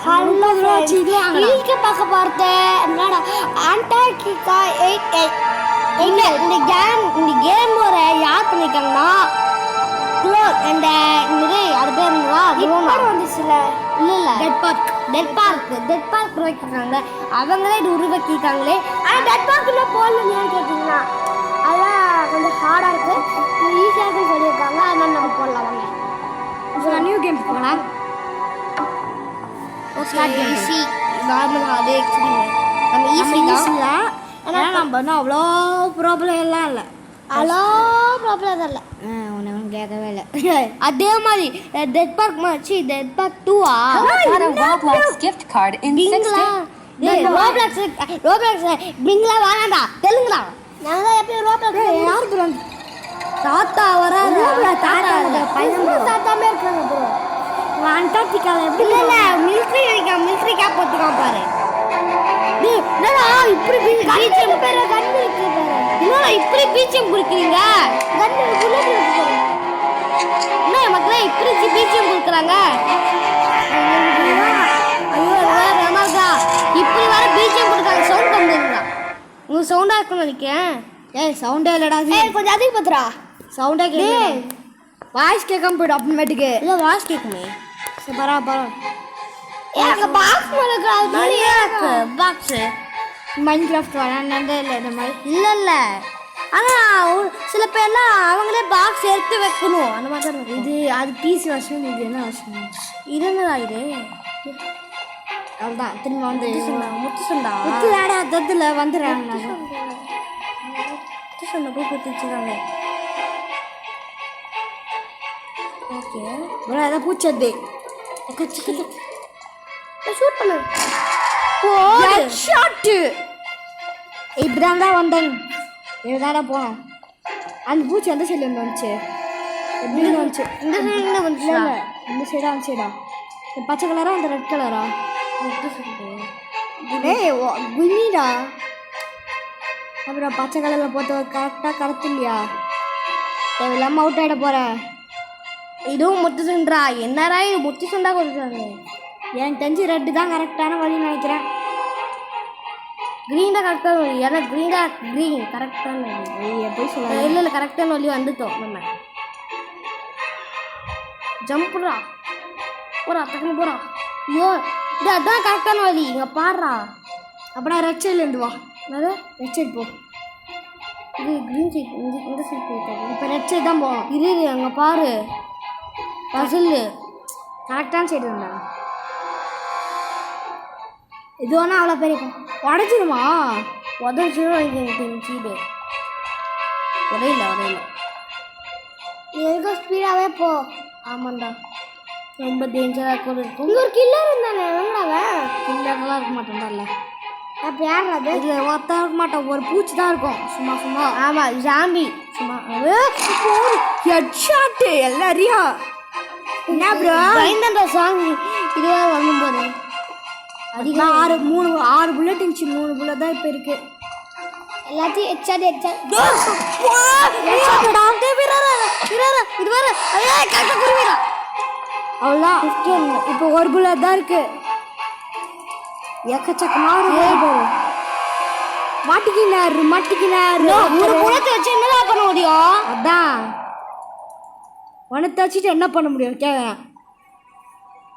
Hello இன்னைக்கு பார்க்க போகிறது என்னடா அண்டார்டிகா 8 இந்த கேமோட யார் பண்ணிருக்காங்கன்னா அந்த அது பேர் வந்துச்சுல இல்லை டெட் பார்க் உருவாக்கிருக்காங்க. அவங்களே இது உருவாக்கியிருக்காங்களே. ஆனால் டெட் பார்க்குள்ள போடலன்னு கேட்டிங்கன்னா அதான் கொஞ்சம் ஹார்டாக இருக்குது. ஈஸியாக இருக்குன்னு சொல்லியிருக்காங்க. அதனால் நம்ம போடலாம் வாங்க. நியூ கேம் போகலாம். ஈஸி நார்மல் அதே நம்ம ஈஸி தான். ஆனால் நம்ம இன்னும் அவ்வளோ ப்ராப்ளம் எல்லாம் இல்லை. அவ்வளோ ப்ராப்ளம் இல்லை. உன்னை கேட்கவே இல்லை. அதே மாதிரி டெட் பார்க் மாச்சி dead park 2 Roblox gift card in 6 days. Roblox பிங்லா வேணாண்டா தெலுங்குடா. நாங்க தான் எப்பயும் ரோப்ளாக்ஸ் யாருக்கு தாத்தா வராது. தாத்தாமே இருக்காங்க ப்ரோ. அண்டார்டிகாவில் எப்படி இல்ல மிலிட்டரி கேப் போட்டுக்கான் பாரு. என்னடா இப்படி பீச்சம் பேர கண்ணு இருக்கு பாரு. என்னடா இப்படி பீச்சம் குடிக்கிறீங்க? கண்ணு புல்லட் இருக்கு பாரு. என்ன மக்களே இப்படி பீச்சம் குடிக்கறாங்க? ஐயோ ரமாகா இப்படி வர பீச்சம் குடிக்கறாங்க. சவுண்ட் பண்ணுங்க. உங்க சவுண்டா இருக்குன்னு நினைக்கிறேன். ஏய் சவுண்டே இல்லடா. ஏய் கொஞ்சம் அதிகம் பத்துறா. சவுண்டே கேட்கல. வாய்ஸ் கேட்காம போய்டும் அப்புறமேட்டுக்கு. இல்லை வாய்ஸ் கேட்குமே. சரி பரவா எனக்கு பாக்ஸ் இருக்கு. பாக்ஸ் மைன்கிராஃப்ட் விளையாண்டே இல்லை இந்த மாதிரி. இல்லை ஆனால் சில பேர்லாம் அவங்களே பாக்ஸ் எடுத்து வைக்கணும். அந்த மாதிரி தான் இது அது பிசி வருஷம். இது என்ன வருஷம்? இது என்னடா இது? அவ்வளோதான் திரும்ப வந்து முத்து சொண்டா முத்து வேடா தத்துல வந்துடுறாங்க. முத்து சொண்டை போய் கொடுத்துருக்காங்க. ஓகே இவ்வளோ ஏதாவது பூச்சது ஷூட் பண்ணு. ஷாட்டு இப்படிதான் தான் வந்தேன். இதுதானே போனோம். அந்த பூச்சி எந்த சைடில் இருந்து வந்துச்சு? எப்படி வந்துச்சு? இந்த சைடு வந்துச்சு. இல்லை இந்த சைடா அந்த சைடா? பச்சை கலரா அந்த ரெட் கலரா? ஏய் குனிடா. அப்புறம் பச்சை கலரில் போட்டு கரெக்டாக கரெக்ட் இல்லையா? தேவையில்லாமல் அவுட் ஆகிட போகிறேன். இதுவும் முத்து சுண்டா. என்னடா இது முத்து சுண்டா கொடுக்குறாங்க? எனக்கு தெரிஞ்சு ரெட்டு தான் கரெக்டான வழின்னு நினைக்கிறேன். க்ரீன் தான் கரெக்டான வழி. ஏன்னா க்ரீன் கரெக்டான வழி. எப்படி சொல்ல? இல்லை கரெக்டான வழி வந்துட்டோம். நம்ம ஜம்ப்ரா போகிறா டக்குன்னு போகிறா. ஐயோ இது அதான் கரெக்டான வழி. இங்கே பாடுறா. அப்படின்னா ரெட் சைட்லேருந்து வா. என்னது ரெட் சைட் போ. இது க்ரீன் சைட் இந்த சைட் போயிட்டாங்க. இப்போ ரெட் சைட் தான் போவோம். இது அங்கே பாரு பசில் கரெக்டான சைடு தான்டா. இது ஒன்றா அவ்வளோ பெரிய உடச்சிருமா? உதச்சிடும். எனக்கு தெரிஞ்சு இது உடையில எதுக்கும் ஸ்பீடாகவே போ. ஆமாண்டா ரொம்ப டேஞ்சராக கூட இருக்கும். இங்கே ஒரு கில்லர் இருந்தானே வேண்டாவன். கில்லர்லாம் இருக்க மாட்டேன்டா. அப்போ யார் அது? இதில் ஒருத்தா இருக்க மாட்டோம். ஒரு பூச்சி தான் இருக்கும் சும்மா. ஆமாம் ஜாம்பி சும்மா. ஹெட் ஷாட்டு எல்லாரையும். என்ன ப்ரோ பயந்தாண்டா சாங் இதுவாக வரும்போது அதிகம் 6 புல்லட் இருந்துச்சு. 3 புல்லட் தான் இப்போ இருக்கு. எல்லாத்தையும் எச்சாடி அவ்வளோதான். இப்போ 1 புல்லட் தான் இருக்கு. எக்கச்சக்கமாக மாட்டிக்கினாரு. ஒரு புலத்தை வச்சு என்னடா பண்ண முடியும்? அதான் உனத்தை வச்சுட்டு என்ன பண்ண முடியும் கேட்குறேன்.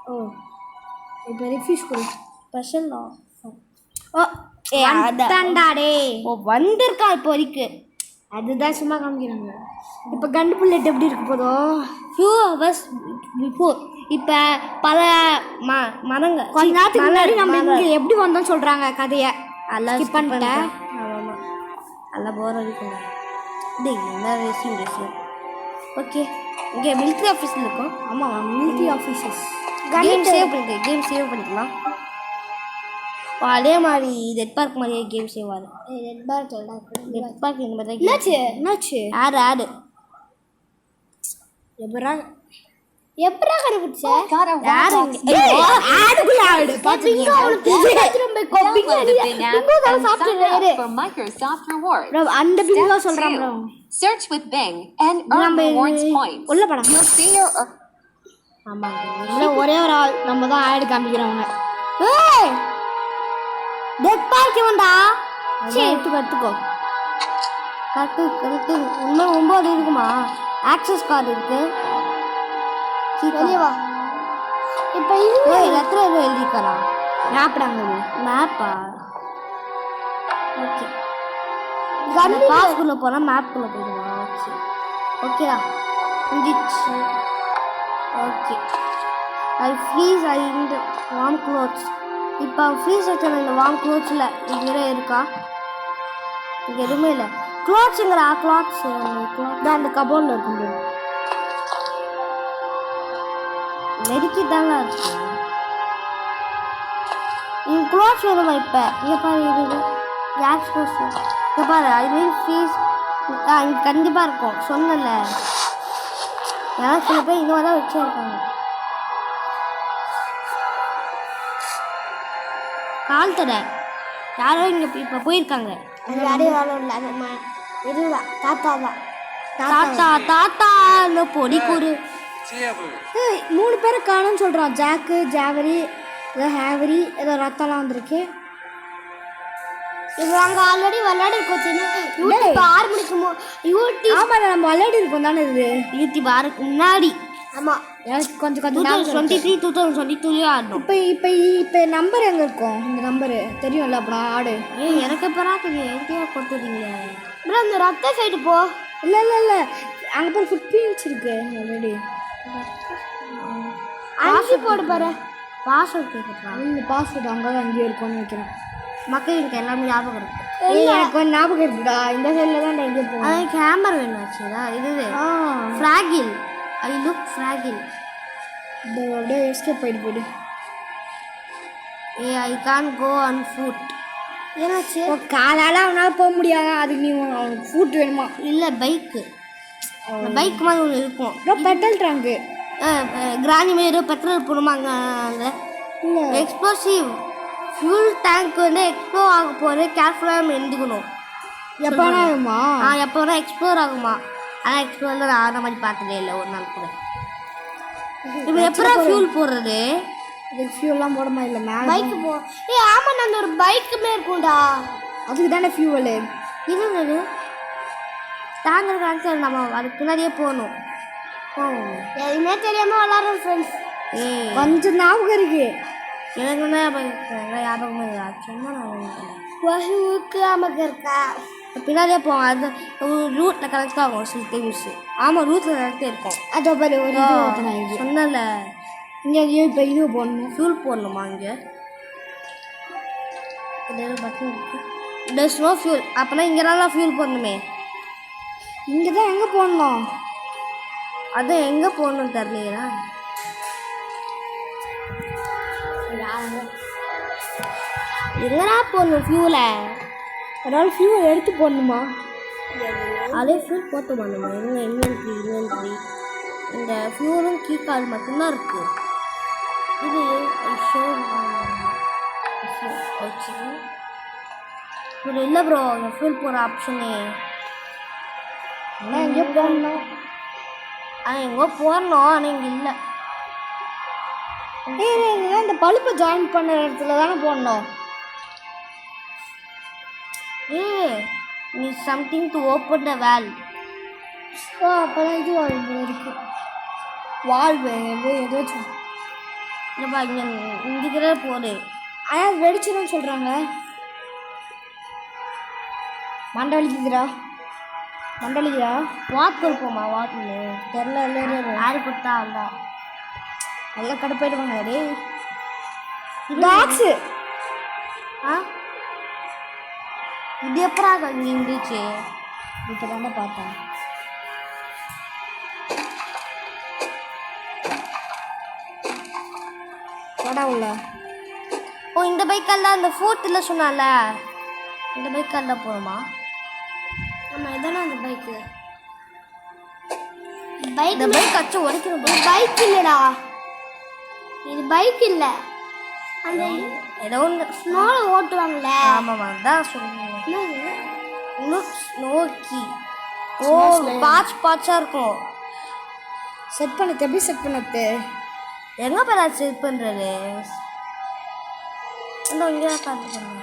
ஓ இப்போ ரிஃப்யூஸ் கொடு. ஸ்பெஷல்லா தாண்டாடே. ஓ வந்திருக்கா இப்போ வரைக்கும். அதுதான் சும்மா காமிக்கிறாங்க. இப்போ கண்டு புல்லட் எப்படி இருக்கு போதோ ஃபியூ ஹவர்ஸ் பிஃபோர். இப்போ பல மரங்கள் கொஞ்ச நேரத்துக்கு முன்னாடி நம்ம இங்கே எப்படி வந்தோம்னு சொல்கிறாங்க கதையை. எல்லாம் ஸ்கிப் பண்ணிட்டேன். ஆமாம் எல்லாம் போகிற வரைக்கும் இது என்ன ரேசிங். ஓகே இங்கே மிலிட்ரி ஆஃபீஸில் இருக்கும். ஆமாம் மிலிட்ரி ஆஃபீஸஸ். கேம் சேவ் பண்ணிக்கலாம். அதே மாதிரி டெட் பார்க் மாதிரியே கேம் சேவ் ஆகுது. டெட் பார்க் இந்த மாதிரி தான். என்னாச்சு ஆடு எப்படா கண்டுபிடிச்ச? Microsoft Rewards. அந்த பிங்கோ சொல்றாங்க. Search with Bing and earn rewards points. உள்ள போடா. You'll see your ஆமா. ஒரே ஒரு ஆள் நம்ம தான் ஆட் காமிக்கிறவங்க. ஏய் டெக் பார்க்க வேண்டா சரி கற்றுக்கோ. கரெக்டு இன்னும் 9 இருக்குமா? ஆக்சஸ் கார்டு இருக்கு. வெளியே வா. இப்போ இது எத்தனை எழுதிக்கிறா? மேப்டாங்க. மேப்பா? ஓகே. கண்ணு பாஸ்குள்ளே போனால் மேப்குள்ளே போயிடுவா? ஓகே ஓகேடா முடிஞ்சிச்சு. ஓகே. ஐ ஃப்ரீஸ் ஐ இந்த வார்ம் க்ளோத்ஸ். இப்போ ஃப்ரீஸ் வச்சன இந்த வார்ம் க்ளோத்ஸில் இங்கே இருக்கா? இங்கே எதுவுமே இல்லை. க்ளாத்ஸுங்கிறா? க்ளாத்ஸ் தான் அந்த கபோர்டில் இருக்குது. நெருக்கி தாங்க இருக்கு. இங்கே க்ளாத்ஸ் வருமா? இப்போ இங்கே பாரு இது கேஸ் க்ளோஸ். இங்கே பாரு ஐ மீன் ஃபீஸ். இங்கே கண்டிப்பாக இருக்கும் சொன்னல. ஏன்னா சில பேர் இந்த மாதிரி தான் வச்சே இருப்பாங்க. கால் தடை யாரோ இங்கே இப்போ போயிருக்காங்க. யாரையும் வேலை இல்லை. அந்த இதுதான் தாத்தா தான். தாத்தா இல்லை பொடி கூறு. 3 பேரை காணும்னு சொல்கிறான். ஜாக்கு, ஜாவரி, ஏதோ ஹேவரி, ஏதோ ரத்தம்லாம் வந்திருக்கு. இப்போ நாங்கள் ஆல்ரெடி விளையாடி இருக்கோம். யூடியூப் 6 மணிக்கு யூடியூப். ஆமாம் நம்ம விளையாடி இருக்கோம் தானே இது. யூடியூப் 6க்கு முன்னாடி. ஆமாம் எனக்கு கொஞ்சம் 2023 2022 ஆடணும். இப்போ நம்பர் எங்கே இருக்கும்? இந்த நம்பரு தெரியும்ல. அப்புறம் ஆடு. எனக்கு இப்போ தெரியும். எங்கேயோ கொடுத்துறீங்க ப்ரோ. அந்த ரத்த சைடு போ. இல்லை அங்கே போய் ஃபுட் பிரிண்ட்ஸ் இருக்கு ஆல்ரெடி. அஞ்சு போடு பாரு. பாஸ்வேர்ட் கேட்குறான். இந்த பாஸ்வேர்டு அங்கே தான் அங்கேயே இருக்கும்னு வைக்கிறேன். மக்கள் எனக்கு எல்லாமே ஞாபகம் இருக்கு. எனக்கு கொஞ்சம் ஞாபகம் இருக்குடா. இந்த சைடில் தான் எங்கே போகும். அது கேமரா வேணும் ஆச்சுடா. இது ஃப்ராகில். I look fragile. இந்த அப்படியே எஸ்கேப் போயிடு. ஐ கான் கோ ஆன் ஃபுட். ஏன்னாச்சு காலால் அவனால் போக முடியாது. அதுக்கு நீ அவனுக்கு ஃபுட் வேணுமா? இல்லை பைக்கு. பைக் மாதிரி ஒன்று இருக்கும். Petrol tank. கிராணி மாரி பெட்ரோல் போடுமாங்க. அந்த எக்ஸ்ப்ளோசிவ் ஃபியூல் டேங்க் வந்து எக்ஸ்ப்ளோர் ஆக போகிறது. கேர்ஃபுல்லாக நம்ம எழுந்துக்கணும். எப்போ ஆகுமா? எப்போ வேணால் எக்ஸ்ப்ளோர் ஆகுமா? ஆனால் எக்ஸ்ப்ளோர் நான் ஆன மாதிரி பார்த்ததே இல்லை ஒரு நாள் கூட. இப்போ எப்போ ஃபியூல் போடுறது? இதுக்கு ஃபியூல்லாம் போட மாதிரி இல்லை. மேலே பைக்கு போ. ஆமாம் அந்த ஒரு பைக்குமே இருக்கும்டா. அதுக்கு தானே ஃபியூவலு. இது தாங்கிற காலத்தில் நம்ம அதுக்கு பின்னாடியே போகணும். எதுவுமே தெரியாமல் விளாட்றோம் ஃப்ரெண்ட்ஸ். கொஞ்சம் ஞாபகம் இருக்கு. எனக்கு வந்து ஞாபகமே இல்லை. சும்மா நான் ஞாபகம் இருக்கா? பின்னாடியே போவோம். அது ரூட்டில் கரெக்டாக ஆகும் சில திங்ஸ். ஆமாம் ரூட்டில் கரெக்டாக இருக்கும். அதோ பாரு ஒரு இது ஓப்பன் ஆகிடுச்சு. சொன்னல இங்கே இப்போ இது போடணும். ஃபியூல் போடணுமா? இங்கே பட்டன் இருக்கு. Does no fuel. அப்போனா இங்கே நல்லா ஃபியூல் போடணுமே. இங்கே தான் எங்கே போடணும்? அது எங்கே போடணும் தெரியலையா? எங்கடா போடணும் ஃபியூலை? அதனால ஃபியூல் எடுத்து போடணுமா? அதே ஃபியூல் போட்டு போடணுமா? இன்வென்ட்ரி இந்த ஃபியூலும் கீ கார்டு மட்டும்தான் இருக்குது. இது ஒரு இல்லை ப்ரோ. அந்த ஃபியூல் போகிற ஆப்ஷனே ஆனால் எங்கேயோ போடணும். எங்கோ போடணும். ஆனால் இங்கே இல்லை. இந்த பழுப்பை ஜாயின் பண்ணுற இடத்துல தானே போடணும். நீ சம்திங் டு ஓப்பன் த வேல். அப்போதான் இது இருக்கு. வால்வு ஏதாச்சும் இல்லைப்பா இங்கே இங்கே போடு. ஆனால் வெடிச்சிடும் சொல்கிறாங்க. மண்டலிக்குதுரா வாட் கொடுப்போமா? வாட்னு தெரில. யாரு கொடுத்தா அதான் நல்லா கடுப்பாயிடுவாங்க. டே பாக்ஸு. இது எப்படா இங்கே இருந்துச்சு? இப்போ தானே பார்த்தேன். போடா உள்ள. இந்த பைக்கால் தான் இந்த ஃபோர்த்தில் சொன்னால. இந்த பைக்கால் தான் போகணுமா? ஆமாம் இதானே அந்த பைக்கு. இந்த பைக் அச்சு உடைக்கணும். பைக் இல்லைடா. இது பைக் இல்லை. அந்த ஏதோ ஒன்று ஸ்னோவில் ஓட்டுவாங்கல்ல. ஆமாம் அதான் சொல்லுங்க. ஸ்னோக்கி. பார்ட்ஸாக இருக்கும். செட் பண்ணது எப்படி செட் பண்ணது? எங்கே போய் செட் பண்ணுறது? இந்த இங்கே காட்டுறாங்க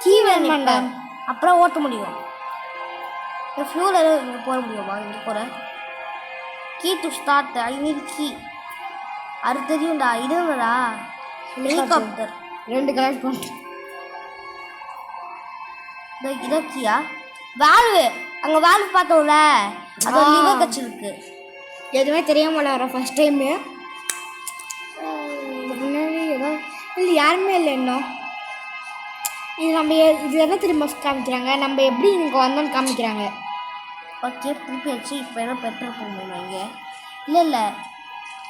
கீ வேணுமாண்டா அப்புறம் ஓட்ட முடியும். இந்த ஃப்யூல் இங்கே போட முடியுமா? இங்கே போகிற key to start I need key. அது தெரியும்டா. இதுங்கடா ஹெலிகாப்டர் 2 கலெக்ட் பண்ணிட்டு இந்த இதக்கியா வால்வு. அங்கே வால்வு பார்த்தோம்ல, அது ஒரு லிவர் கட்சிருக்கு. எதுவுமே தெரியாம வர ஃபர்ஸ்ட் டைமு. முன்னாடி ஏதோ இல்லை, யாருமே இல்லை இன்னும். இது நம்ம இது என்ன திரும்ப காமிக்கிறாங்க, நம்ம எப்படி இங்கே வந்தோன்னு காமிக்கிறாங்க. ஓகே திருப்பி வச்சு இப்போ ஏதோ பெட்ரோல் போக முடியுமா இங்கே? இல்லை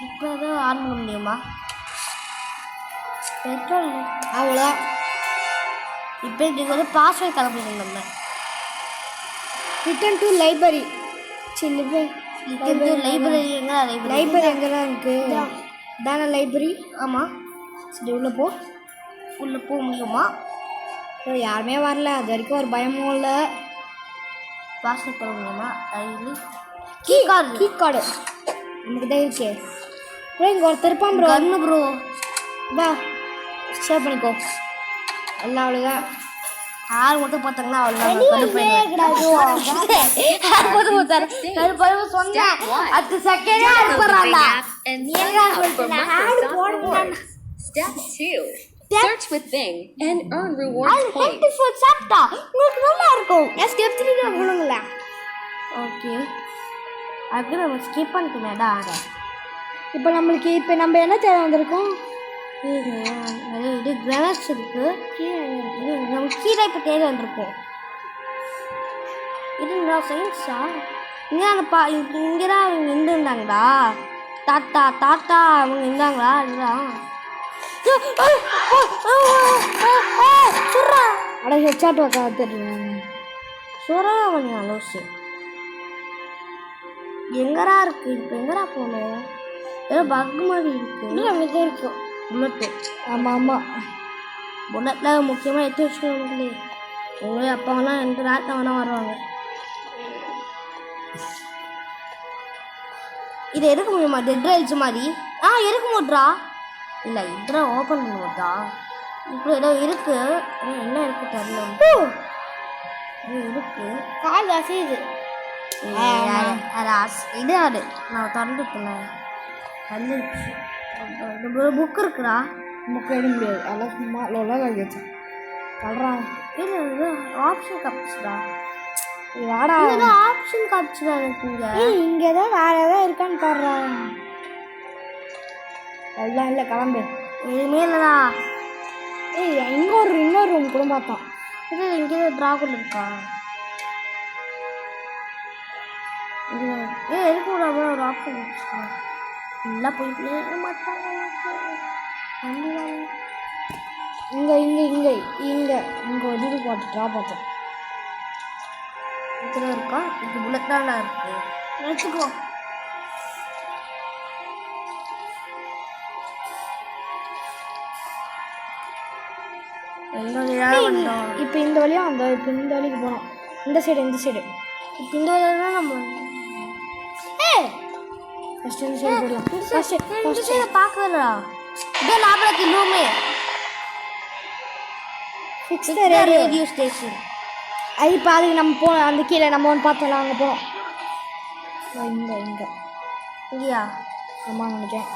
இப்போ ஏதோ ஆன் பண்ண முடியுமா? பெட்ரோல் அவ்வளோதான். இப்போ இதுக்கு வந்து பாஸ்வேர்ட் கிளம்பிடுங்க. நம்ம ரிட்டன் டு லைப்ரரி. லைப்ரரி எங்கே? லைப்ரரி எங்கே தான் இருக்குது தானே லைப்ரரி. ஆமாம். சரி உள்ளே போ. உள்ளே போக முடியுமா? யாருமே வரல, அது வரைக்கும் ஒரு பயமும் இல்லை. பாஸ்வேர்ட் பண்ண முடியுமா? கீ கார்டு நமக்கு தான் இருக்கே ப்ரோ. இங்கே ஒருத்தர் இருப்பான் ப்ரோ. ஒன்று ப்ரோ வா ஷேர் பண்ணிக்கோ. எல்லாம் அவ்வளோதான். ஆள் மட்டும் பார்த்தாங்கன்னா Step 2. Search with Bing and earn reward points. சாப்பிட்டா உங்களுக்கு நல்லா இருக்கும். ஸ்டெப் 3 தான் கொடுங்களா. ஓகே அதுக்கு நம்ம ஸ்கிப் பண்ணிக்கலாம்டா. இப்போ நம்மளுக்கு இப்போ நம்ம என்ன தேவை வந்திருக்கோம்? இது கிரானட்ஸ் இருக்குது. நம்ம கீழே இப்போ தேடி வந்திருக்கோம். இது நான் சயின்ஸா? இங்கே அந்த இங்கே தான் அவங்க இருந்திருந்தாங்களா? தாத்தா அவங்க இருந்தாங்களா? இதுதான் அட ஹெச்சாட் வைக்க தெரியும். சுரா அவங்க லோசி எங்கடா இருக்கு? இப்போ எங்கடா போகணும்? ஏதோ பக் மாதிரி இருக்கு. நமக்கு இருக்கும் புல்லட்டு. ஆமாம் புல்லட்டில் முக்கியமாக எடுத்து வச்சுக்கோங்களே. உங்களே அப்பாவெல்லாம் எந்த நேரத்தில் வேணால் வருவாங்க. இதை எடுக்க முடியுமா? டெட் ரைல்ஸ் மாதிரி எடுக்க முடியா? இல்லை இதெல்லாம் ஓப்பன் பண்ண மாட்டா. இப்போ ஏதோ இருக்கு. என்ன இருக்கு தெரியல. இருக்கு கால் அசையுது. இது அது நான் திறந்துட்டேன். வந்துருச்சு. புக் இருக்குடா. புக் எடுக்க முடியாது. அதெல்லாம் சும்மா லோலாக ஆகிடுச்சு. கல்றான். இல்லை ஆப்ஷன் காப்பிச்சுடா. வாடா ஆப்ஷன் காப்பிச்சுடா எனக்கு. இங்கே ஏதோ வேறு ஏதோ இருக்கான்னு பாடுறான். அதெல்லாம் இல்லை, கிளம்பு. எதுவுமே இல்லைடா. இன்னொரு ரூம் கூட பார்த்தோம். இது இங்கே ட்ராகன் இருக்கா? எதுக்கு ஒரு ஆப்ஷன் வச்சுக்கா? நல்லா போயிட்டு மாட்டாங்க. இங்கே ஒரு இது ட்ரா பார்த்தோம். இதில் இருக்கா? இது புல்லட் தான் இருக்கு. வச்சுக்கோ. இப்போ இந்த வழியாக வந்தோம். இப்போ இந்த வழிக்கு போகிறோம். இந்த சைடு இப்போ இந்த வழியாக தான் நம்ம ஃபஸ்ட்டு இந்த சைடு போடலாம். ஃபஸ்ட்டு பார்க்கலடா. இதே லாபத்துக்கு ரூமே ஃபிக்ஸ் ரேடியோ ஸ்டேஷன். இப்போ அதுக்கு நம்ம போனோம். அந்த கீழே நம்ம ஒன்று பார்த்தோம்ல, அங்கே போகிறோம். இங்கேயா? ஆமாம் நினைக்கிறேன்.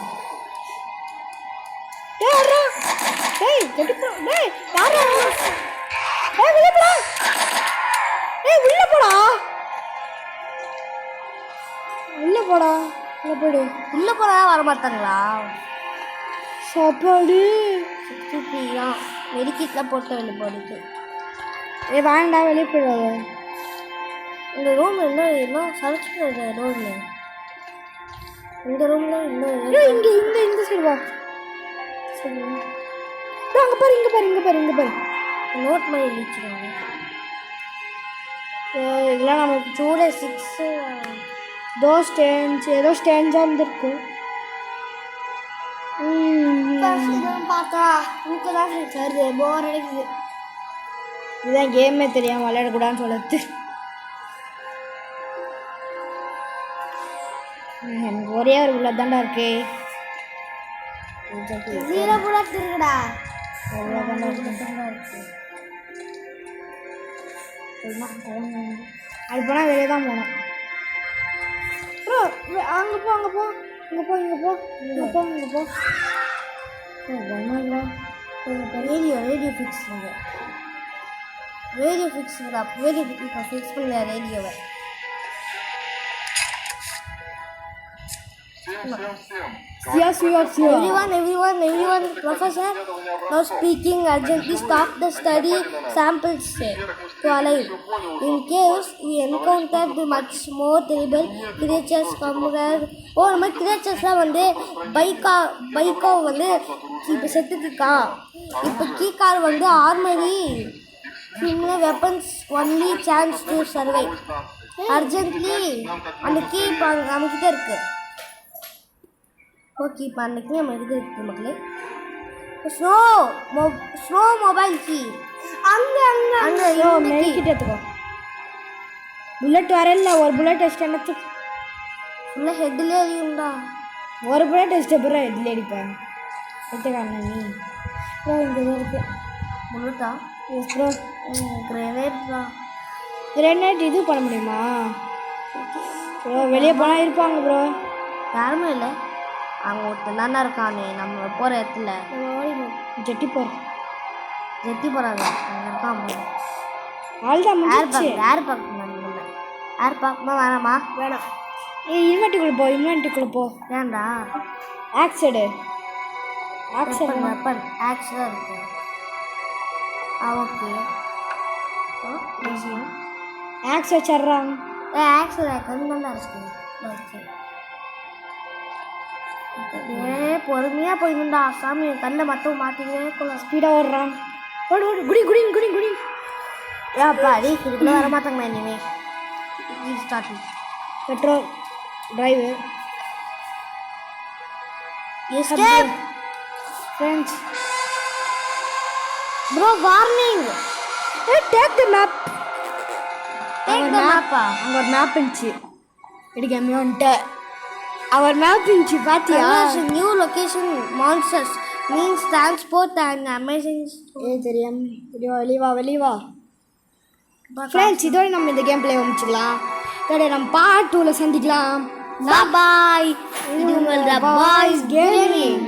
உள்ள போனா வர மாட்டாங்களா? சாப்பாடு மெடிக்கிட்லாம் போட்டு வெளியே போடுது. வேண்டாம், வெளியே போயிடாது. இந்த ரூம் இன்னும் சமைச்சு ரூம்ல. இந்த ரூம்ல இன்னும் இந்த சைடு வா. சரி அங்கே பாரு. நோட் மாதிரி எழுதிச்சுருவாங்க. இதெல்லாம் நமக்கு ஜூலை 6 ஏதோ ஸ்டேஞ்சாக இருந்திருக்கு. பார்த்தா எனக்கு தான் சரி போர் அடிக்குது. இதுதான் கேமே தெரியாமல் விளையாடக்கூடாதுன்னு சொல்லுது. எனக்கு ஒரே ஒரு புல்லட் தாண்டா இருக்கு. 0 புல்லட் இருக்குடா. அது போனால் வெளியே தான் போகணும். ப்ரோ அங்கே போ அங்கே போ இங்கே போ இங்கே போ இங்கே போ இங்கே போ. ரேடியோ ஃபிக்ஸ் பண்ணுங்க. ரேடியோ ஃபிக்ஸ் இப்போ ஃபிக்ஸ் பண்ணல ரேடியோவை. Yes, Everyone, Professor, now speaking urgently, stop the study samples to alive. In case we encounter the much more terrible creatures come there. நம்ம கிரியேச்சர்ஸ்லாம் வந்து பைக்கா வந்து இப்போ செத்துட்டுருக்கா. இப்போ கீகார் வந்து ஆர்மரி weapons only chance to survive. Urgently அந்த கீ இப்போ நம்மக்கிட்ட இருக்குது. ஓகே இப்போ அன்றைக்கி நம்ம இருக்குது மக்களே. ஸ்னோ மொபைல் கீ அங்கே மெடிக்கிட்டு எடுத்துக்கோ. புல்லட் வரல, ஒரு புல்லட் வச்சுட்டு என்னத்து ஃபுல்லாக ஹெட்லேயே அடிக்கும்டா. ஒரு புல்லட் வச்சுட்டு அப்புறம் ஹெட்லேயே அடிப்பேன். எடுத்துக்காண்ணா நீ ப்ரோ இங்கே இருக்கு புல்லட்டா? Yes bro. கிரேனேட்ரா? கிரேனேட் இது பண்ண முடியுமா ப்ரோ? வெளியே போனால் இருப்பாங்க ப்ரோ. யாருமே இல்லை. அங்கே ஒருத்தன் தானே இருக்கானே நம்ம போகிற இடத்துல. ஜெட்டி போகிறோம். ஜெட்டி போகிறாங்க அங்கே இருக்கான். ஏர் பார்க்கமா வேணாமா? வேணாம். இன்வென்ட்டுக்குள்ளே போ. ஏன்டா? ஆக்சைடு வெப்பன் ஆக்ஸாக இருக்கு. Okay aux வச்சிட்றாங்க. ஆக்ஸில் கண்ணெல்லாம் இருக்குது. பொறுமையாக போயிருந்தா சாமி கண்ணில் மட்டும் மாட்டிக்கவே கொள்ள. ஸ்பீடாக ஓடுறான். ஓடு ஓடு குடி குடி குடி குடி. ஏப்பா அடி இதுக்குள்ளே வர மாட்டாங்கண்ணா இனிமேல். Starting petrol drive escape friends. Bro warning. Take the map. மேப்பா? அங்கே ஒரு மேப் இருந்துச்சு. எடுக்காமே வந்துட்டு அவர் மேப் இருந்துச்சு பார்த்தியா? New location monsters means transport and amazing. தெரியும் வெளிவா ஃப்ரெண்ட்ஸ். இதோட நம்ம இந்த கேம் பிளே முடிச்சுக்கலாம். இதோட நம்ம பார்ட் 2ல சந்திக்கலாம். பாய். இது உங்களோட பாய்ஸ் கேமிங்.